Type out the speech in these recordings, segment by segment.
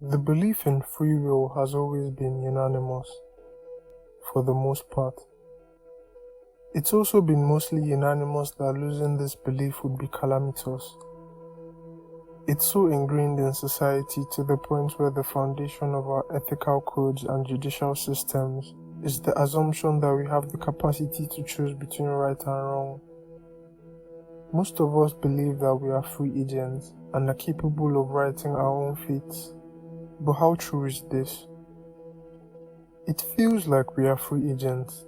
The belief in free will has always been unanimous, for the most part. It's also been mostly unanimous that losing this belief would be calamitous. It's so ingrained in society to the point where the foundation of our ethical codes and judicial systems is the assumption that we have the capacity to choose between right and wrong. Most of us believe that we are free agents and are capable of writing our own fates. But how true is this? It feels like we are free agents,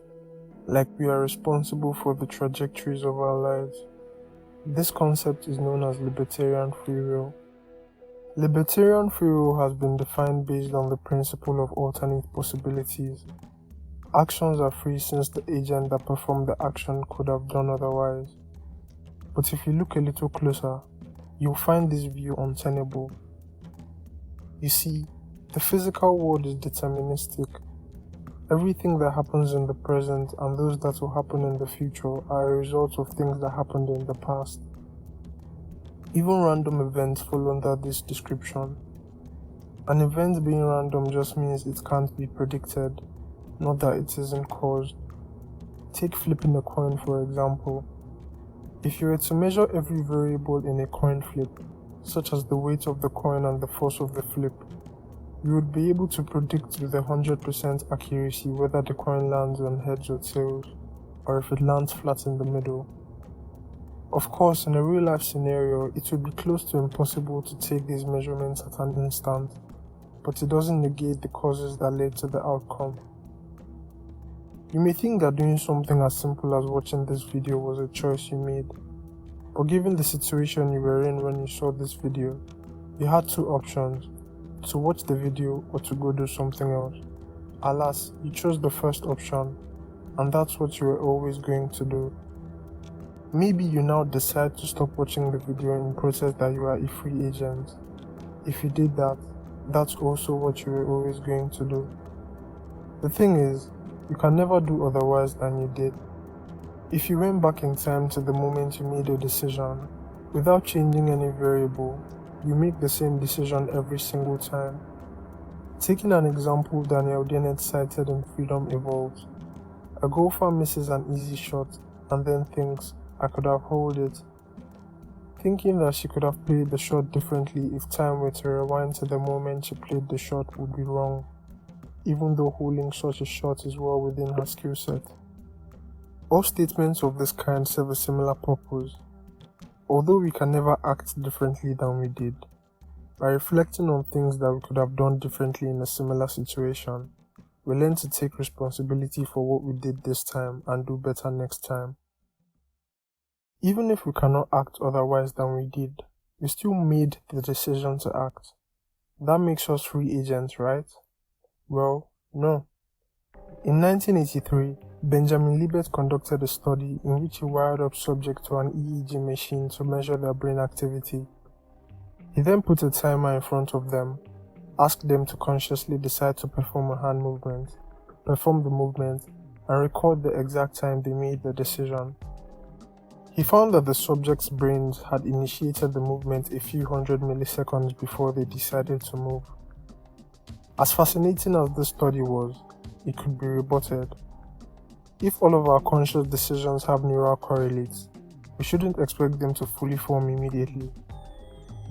like we are responsible for the trajectories of our lives. This concept is known as libertarian free will. Libertarian free will has been defined based on the principle of alternate possibilities. Actions are free since the agent that performed the action could have done otherwise. But if you look a little closer, you'll find this view untenable. You see, the physical world is deterministic. Everything that happens in the present and those that will happen in the future are a result of things that happened in the past. Even random events fall under this description. An event being random just means it can't be predicted, not that it isn't caused. Take flipping a coin for example. If you were to measure every variable in a coin flip, such as the weight of the coin and the force of the flip, you would be able to predict with 100% accuracy whether the coin lands on heads or tails, or if it lands flat in the middle. Of course, in a real-life scenario, it would be close to impossible to take these measurements at an instant, but it doesn't negate the causes that led to the outcome. You may think that doing something as simple as watching this video was a choice you made, but given the situation you were in when you saw this video, you had two options: to watch the video or to go do something else. Alas, you chose the first option, and that's what you were always going to do. Maybe you now decide to stop watching the video in protest that you are a free agent. If you did that, that's also what you were always going to do. The thing is, you can never do otherwise than you did. If you went back in time to the moment you made a decision, without changing any variable, you make the same decision every single time. Taking an example Daniel Dennett cited in Freedom Evolves, a golfer misses an easy shot and then thinks, I could have holed it. Thinking that she could have played the shot differently if time were to rewind to the moment she played the shot would be wrong, even though holding such a shot is well within her skill set. All statements of this kind serve a similar purpose. Although we can never act differently than we did, by reflecting on things that we could have done differently in a similar situation, we learn to take responsibility for what we did this time and do better next time. Even if we cannot act otherwise than we did, we still made the decision to act. That makes us free agents, right? Well, no. In 1983, Benjamin Libet conducted a study in which he wired up subjects to an EEG machine to measure their brain activity. He then put a timer in front of them, asked them to consciously decide to perform a hand movement, perform the movement, and record the exact time they made the decision. He found that the subjects' brains had initiated the movement a few hundred milliseconds before they decided to move. As fascinating as this study was, it could be rebutted. If all of our conscious decisions have neural correlates, we shouldn't expect them to fully form immediately.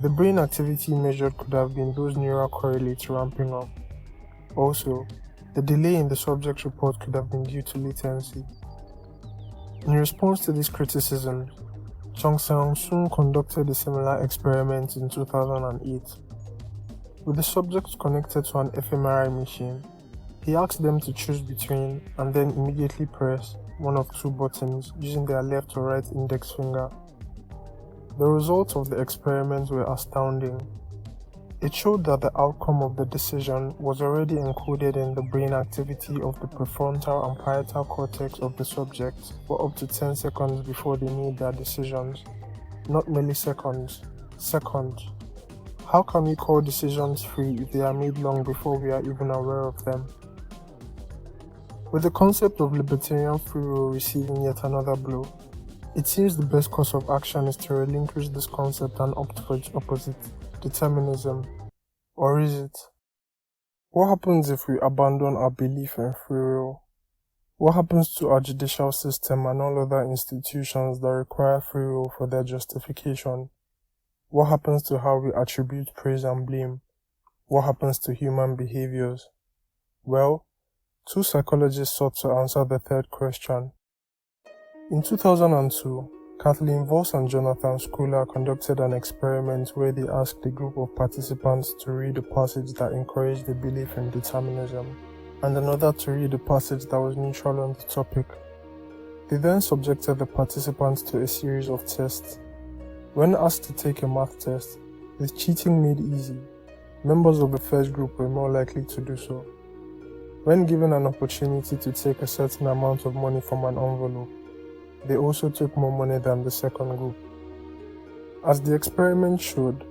The brain activity measured could have been those neural correlates ramping up. Also, the delay in the subject's report could have been due to latency. In response to these criticisms, Chong Seong-soon conducted a similar experiment in 2008. With the subjects connected to an fMRI machine, he asked them to choose between and then immediately press one of two buttons using their left or right index finger. The results of the experiment were astounding. It showed that the outcome of the decision was already encoded in the brain activity of the prefrontal and parietal cortex of the subject for up to 10 seconds before they made their decisions. Not milliseconds, seconds. How can we call decisions free if they are made long before we are even aware of them? With the concept of libertarian free will receiving yet another blow, it seems the best course of action is to relinquish this concept and opt for its opposite, determinism. Or is it? What happens if we abandon our belief in free will? What happens to our judicial system and all other institutions that require free will for their justification? What happens to how we attribute praise and blame? What happens to human behaviors? Well, two psychologists sought to answer the third question. In 2002, Kathleen Voss and Jonathan Schooler conducted an experiment where they asked a group of participants to read a passage that encouraged a belief in determinism, and another to read a passage that was neutral on the topic. They then subjected the participants to a series of tests. When asked to take a math test, with cheating made easy, members of the first group were more likely to do so. When given an opportunity to take a certain amount of money from an envelope, they also took more money than the second group. As the experiment showed,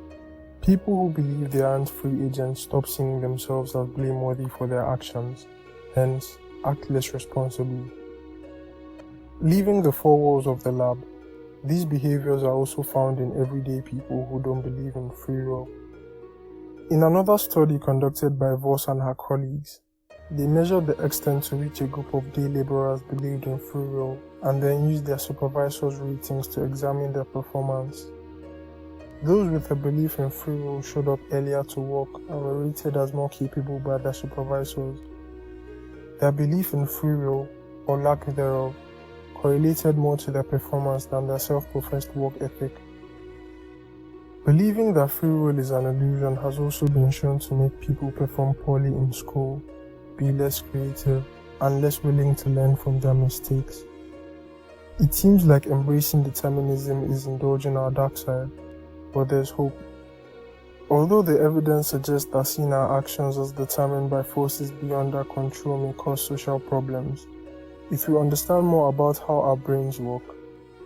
people who believe they aren't free agents stop seeing themselves as blameworthy for their actions, hence act less responsibly. Leaving the four walls of the lab, these behaviors are also found in everyday people who don't believe in free will. In another study conducted by Voss and her colleagues, they measured the extent to which a group of day laborers believed in free will and then used their supervisors' ratings to examine their performance. Those with a belief in free will showed up earlier to work and were rated as more capable by their supervisors. Their belief in free will, or lack thereof, correlated more to their performance than their self-professed work ethic. Believing that free will is an illusion has also been shown to make people perform poorly in school, be less creative, and less willing to learn from their mistakes. It seems like embracing determinism is indulging our dark side, but there's hope. Although the evidence suggests that seeing our actions as determined by forces beyond our control may cause social problems, if we understand more about how our brains work,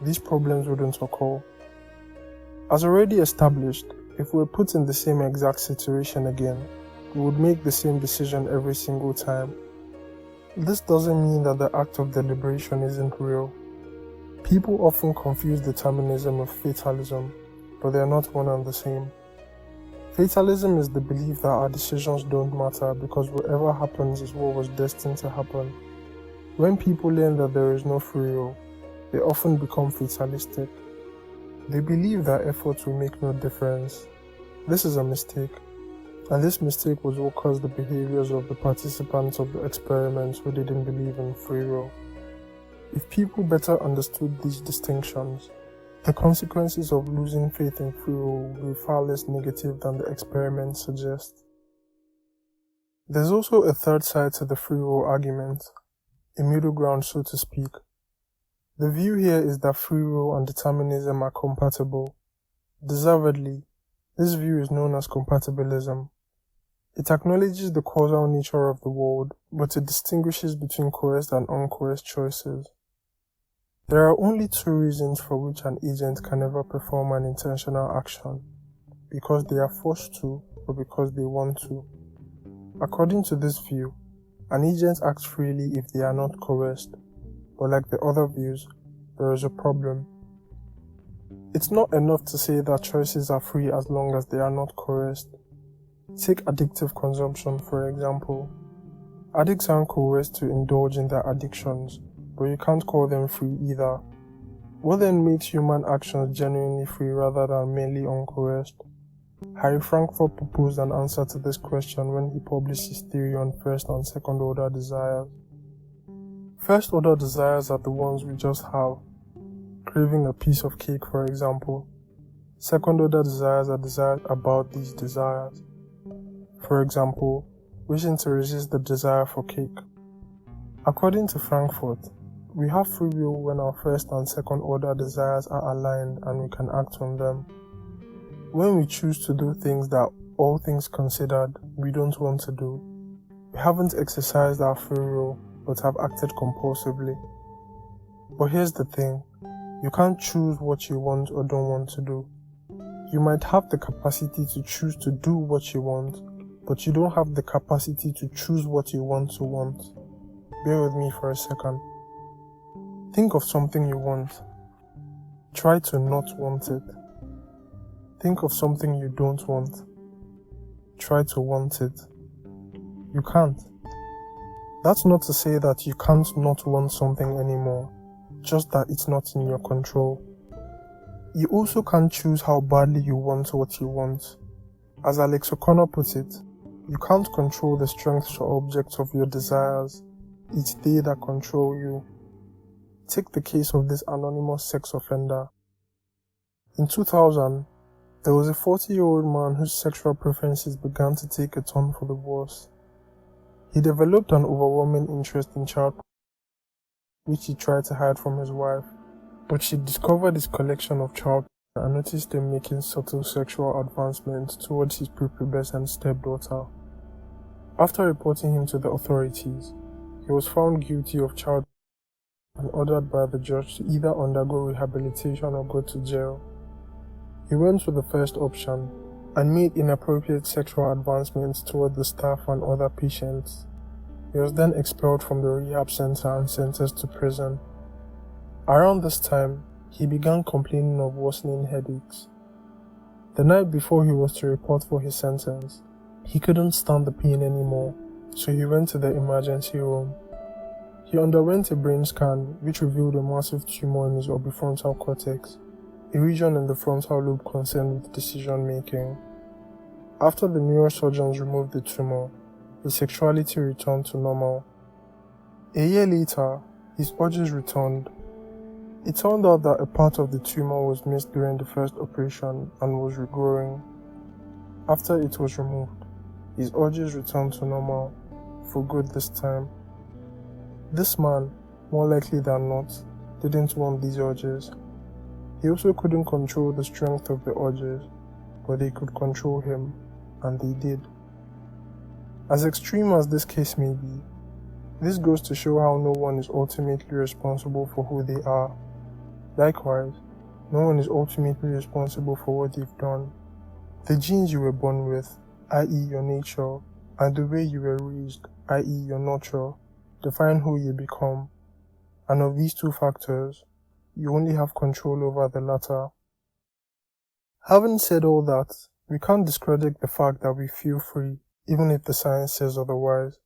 these problems wouldn't occur. As already established, if we were put in the same exact situation again, we would make the same decision every single time. This doesn't mean that the act of deliberation isn't real. People often confuse determinism with fatalism, but they are not one and the same. Fatalism is the belief that our decisions don't matter because whatever happens is what was destined to happen. When people learn that there is no free will, they often become fatalistic. They believe that effort will make no difference. This is a mistake, and this mistake was what caused the behaviors of the participants of the experiments who didn't believe in free will. If people better understood these distinctions, the consequences of losing faith in free will will be far less negative than the experiments suggest. There's also a third side to the free will argument, a middle ground so to speak. The view here is that free will and determinism are compatible. Deservedly, this view is known as compatibilism. It acknowledges the causal nature of the world, but it distinguishes between coerced and uncoerced choices. There are only two reasons for which an agent can ever perform an intentional action: because they are forced to or because they want to. According to this view, an agent acts freely if they are not coerced, but like the other views, there is a problem. It's not enough to say that choices are free as long as they are not coerced. Take addictive consumption, for example. Addicts aren't coerced to indulge in their addictions, but you can't call them free either. What then makes human actions genuinely free rather than merely uncoerced? Harry Frankfurt proposed an answer to this question when he published his theory on first and second order desires. First order desires are the ones we just have, craving a piece of cake for example. Second order desires are desires about these desires. For example, wishing to resist the desire for cake. According to Frankfurt, we have free will when our first and second order desires are aligned and we can act on them. When we choose to do things that, all things considered, we don't want to do, we haven't exercised our free will but have acted compulsively. But here's the thing, you can't choose what you want or don't want to do. You might have the capacity to choose to do what you want, but you don't have the capacity to choose what you want to want. Bear with me for a second. Think of something you want. Try to not want it. Think of something you don't want. try to want it. You can't. That's not to say that you can't not want something anymore, just that it's not in your control. You also can't choose how badly you want what you want. As Alex O'Connor put it, you can't control the strengths or objects of your desires. It's they that control you. Take the case of this anonymous sex offender. In 2000, there was a 40-year-old man whose sexual preferences began to take a turn for the worse. He developed an overwhelming interest in child porn, which he tried to hide from his wife, but she discovered his collection of child porn and noticed him making subtle sexual advancements towards his prepubescent stepdaughter. After reporting him to the authorities, he was found guilty of child porn and ordered by the judge to either undergo rehabilitation or go to jail. He went with the first option and made inappropriate sexual advancements toward the staff and other patients. He was then expelled from the rehab center and sentenced to prison. Around this time, he began complaining of worsening headaches. The night before he was to report for his sentence, he couldn't stand the pain anymore, so he went to the emergency room. He underwent a brain scan which revealed a massive tumor in his orbifrontal cortex, a region in the frontal lobe concerned with decision making. After the neurosurgeons removed the tumor, his sexuality returned to normal. A year later, his urges returned. It turned out that a part of the tumor was missed during the first operation and was regrowing. After it was removed, his urges returned to normal, for good this time. This man, more likely than not, didn't want these urges. He also couldn't control the strength of the urges, but they could control him, and they did. As extreme as this case may be, this goes to show how no one is ultimately responsible for who they are. Likewise, no one is ultimately responsible for what they've done. The genes you were born with, i.e. your nature, and the way you were raised, i.e. your nurture, define who you become. And of these two factors, you only have control over the latter. Having said all that, we can't discredit the fact that we feel free, even if the science says otherwise.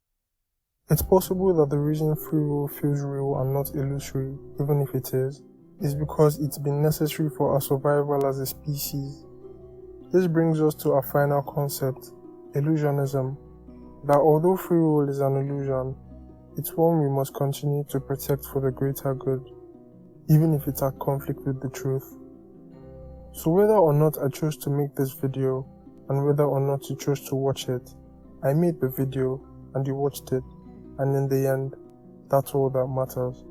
It's possible that the reason free will feels real and not illusory, even if it is because it's been necessary for our survival as a species. This brings us to our final concept, illusionism, that although free will is an illusion, it's one we must continue to protect for the greater good, even if it's at conflict with the truth. So whether or not I chose to make this video, and whether or not you chose to watch it, I made the video and you watched it, and in the end, that's all that matters.